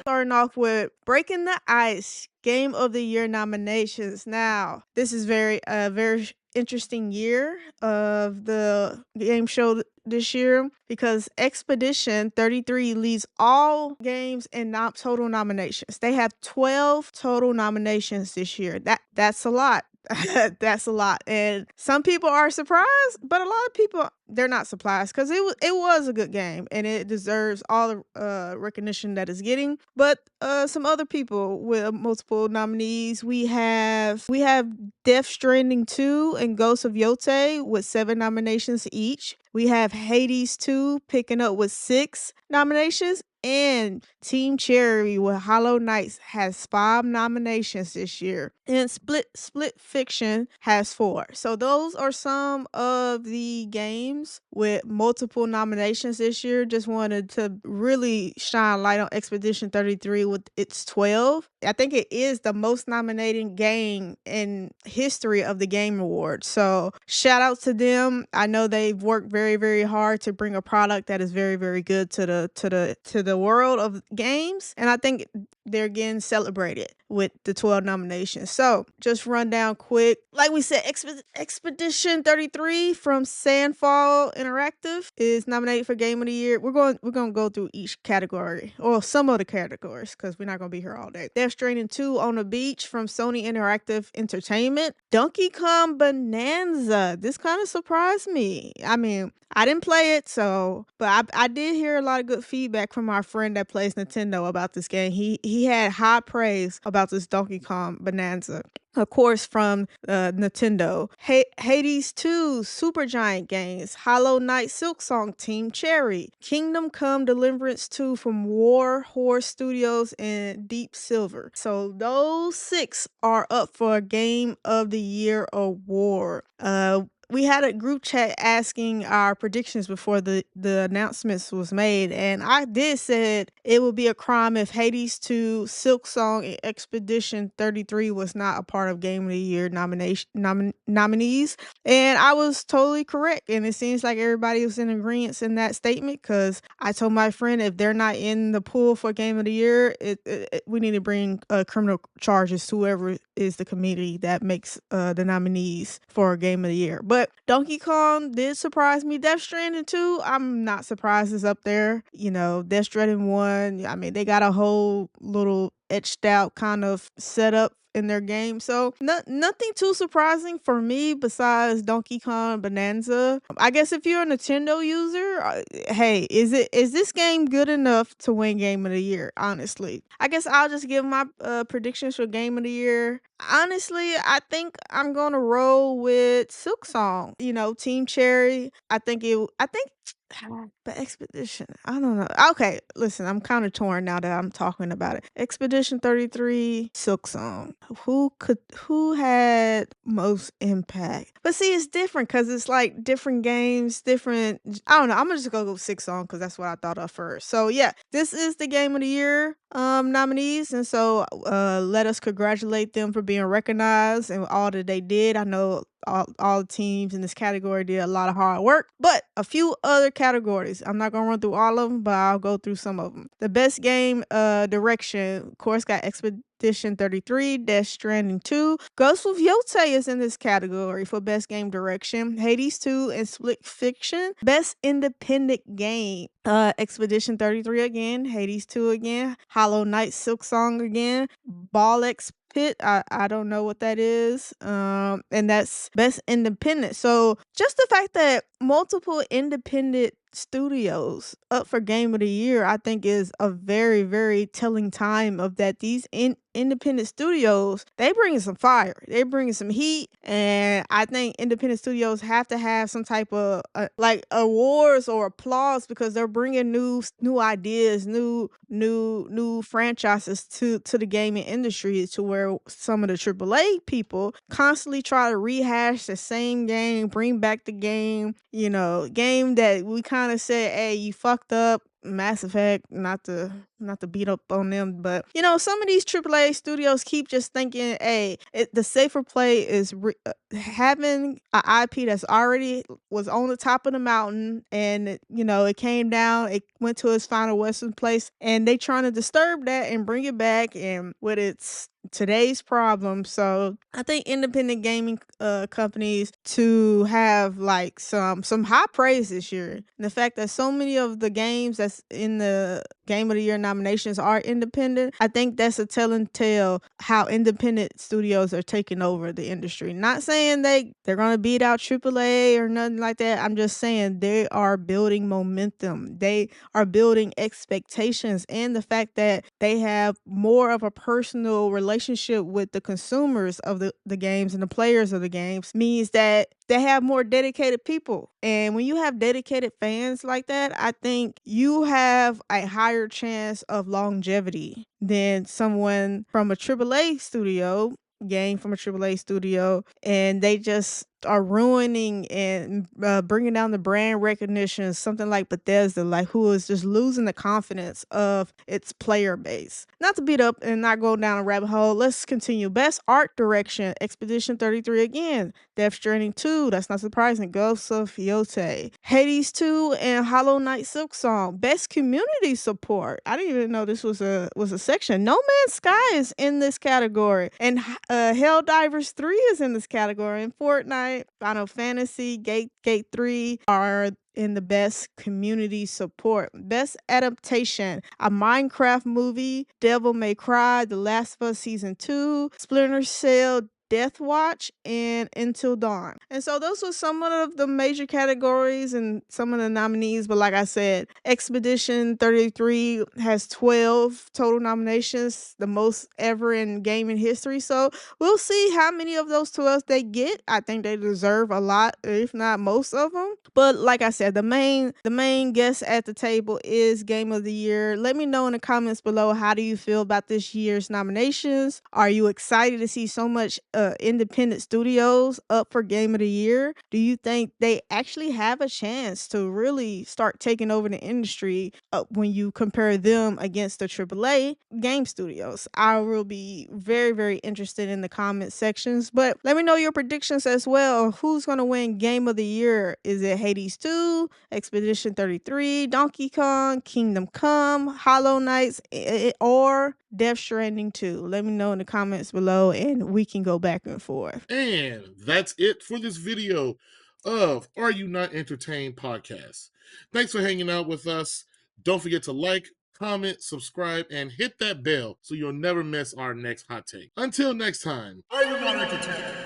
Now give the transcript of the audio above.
Starting off with Breaking the Ice Game of the Year nominations. Now, this is very interesting year of the game show this year because Expedition 33 leads all games in total nominations. They have 12 total nominations this year. That's a lot. That's a lot. And some people are surprised, but a lot of people they're not surprised because it was a good game and it deserves all the recognition that it's getting. But some other people with multiple nominees, we have Death Stranding 2 and Ghost of Yote with 7 nominations each. We have Hades 2 picking up with 6 nominations. And Team Cherry with Hollow Knights has 5 nominations this year. And Split Fiction has 4. So those are some of the games with multiple nominations this year. Just wanted to really shine light on Expedition 33 with its 12. I think it is the most nominated game in history of the Game Awards. So shout out to them. I know they've worked very, very hard to bring a product that is very, very good to the world of games. And I think they're getting celebrated with the 12 nominations. So just run down quick. Like we said, Expedition 33 from Sandfall Interactive is nominated for Game of the Year. We're going to go through each category or some of the categories because we're not going to be here all day. Death Stranding 2 on the Beach from Sony Interactive Entertainment. Donkey Kong Bonanza. This kind of surprised me. I mean, I didn't play it, but I did hear a lot of good feedback from our friend that plays Nintendo about this game. He had high praise about this Donkey Kong Bonanza. Of course, from Nintendo. Hades 2, Supergiant Games, Hollow Knight Silksong, Team Cherry, Kingdom Come Deliverance 2 from War Horse Studios and Deep Silver. So those 6 are up for a Game of the Year award. We had a group chat asking our predictions before the announcements was made, and I did said it would be a crime if Hades 2, Silksong, and Expedition 33 was not a part of Game of the Year nominees, and I was totally correct, and it seems like everybody was in agreement in that statement because I told my friend if they're not in the pool for Game of the Year, we need to bring criminal charges to whoever is the committee that makes the nominees for Game of the Year. But Donkey Kong did surprise me. Death Stranding 2, I'm not surprised it's up there. You know, Death Stranding 1, I mean, they got a whole little etched out kind of setup in their game. So nothing too surprising for me besides Donkey Kong Bonanza. I guess if you're a Nintendo user, hey, is this game good enough to win Game of the Year? Honestly, I guess I'll just give my predictions for Game of the Year. Honestly, I think I'm gonna roll with Silksong. You know, Team Cherry. I think but Expedition, I don't know. Okay, listen, I'm kind of torn now that I'm talking about it. Expedition 33, Silksong. Who had most impact? But see, it's different because it's like different games, different. I don't know. I'm gonna just go with Silksong because that's what I thought of first. So yeah, this is the Game of the Year nominees, and so let us congratulate them for being recognized and all that they did. I know all the teams in this category did a lot of hard work, but a few other categories. I'm not gonna run through all of them, but I'll go through some of them. The best game direction, of course, got Expedition 33, Death Stranding 2. Ghost of Yote is in this category for best game direction. Hades 2 and Split Fiction. Best independent game, Expedition 33 again, Hades 2 again, Hollow Knight Silksong again, Ball X Pit. I don't know what that is. And that's best independent. So just the fact that multiple independent studios up for Game of the Year, I think is a very, very telling time of that these independent studios, they bringing some fire, they bringing some heat, and I think independent studios have to have some type of like awards or applause because they're bringing new ideas, new franchises to the gaming industry, to where some of the AAA people constantly try to rehash the same game, bring back the game, game that we kind of said, hey, you fucked up. Mass Effect, not to not to beat up on them, but you know, some of these AAA studios keep just thinking, hey, the safer play is having an IP that's already was on the top of the mountain, and you know, it came down, it went to its final resting place, and they trying to disturb that and bring it back, and with its today's problem. So I think independent gaming companies to have like some high praise this year. And the fact that so many of the games that's in the Game of the Year nominations are independent, I think that's a telling tale how independent studios are taking over the industry. Not saying they're gonna beat out AAA or nothing like that. I'm just saying they are building momentum. They are building expectations, and the fact that they have more of a personal relationship with the consumers of the games and the players of the games means that they have more dedicated people. And when you have dedicated fans like that, I think you have a higher chance of longevity than someone from a AAA studio game from a AAA studio, and they just are ruining and bringing down the brand recognition. Something like Bethesda, like who is just losing the confidence of its player base. Not to beat up and not go down a rabbit hole, let's continue. Best art direction, Expedition 33 again. Death Stranding 2, that's not surprising. Ghosts of Yote. Hades 2 and Hollow Knight Silksong. Best community support. I didn't even know this was a section. No Man's Sky is in this category. And Helldivers 3 is in this category. And Fortnite, Final Fantasy, Gate 3 are in the best community support. Best adaptation, a Minecraft movie, Devil May Cry, The Last of Us Season 2, Splinter Cell, Death Watch, and Until Dawn. And so those were some of the major categories and some of the nominees. But like I said, Expedition 33 has 12 total nominations, the most ever in gaming history. So we'll see how many of those 12 they get. I think they deserve a lot, if not most of them. But like I said, the main guest at the table is Game of the Year. Let me know in the comments below, how do you feel about this year's nominations? Are you excited to see so much independent studios up for Game of the Year? Do you think they actually have a chance to really start taking over the industry when you compare them against the AAA game studios? I will be very, very interested in the comment sections, but let me know your predictions as well. Who's going to win Game of the Year? Is it Hades 2, Expedition 33, Donkey Kong, Kingdom Come, Hollow Knights, or Death Stranding 2? Let me know in the comments below and we can go back and forth. And that's it for this video of Are You Not Entertained podcast. Thanks for hanging out with us. Don't forget to like, comment, subscribe, and hit that bell so you'll never miss our next hot take. Until next time, Are You Not Entertained?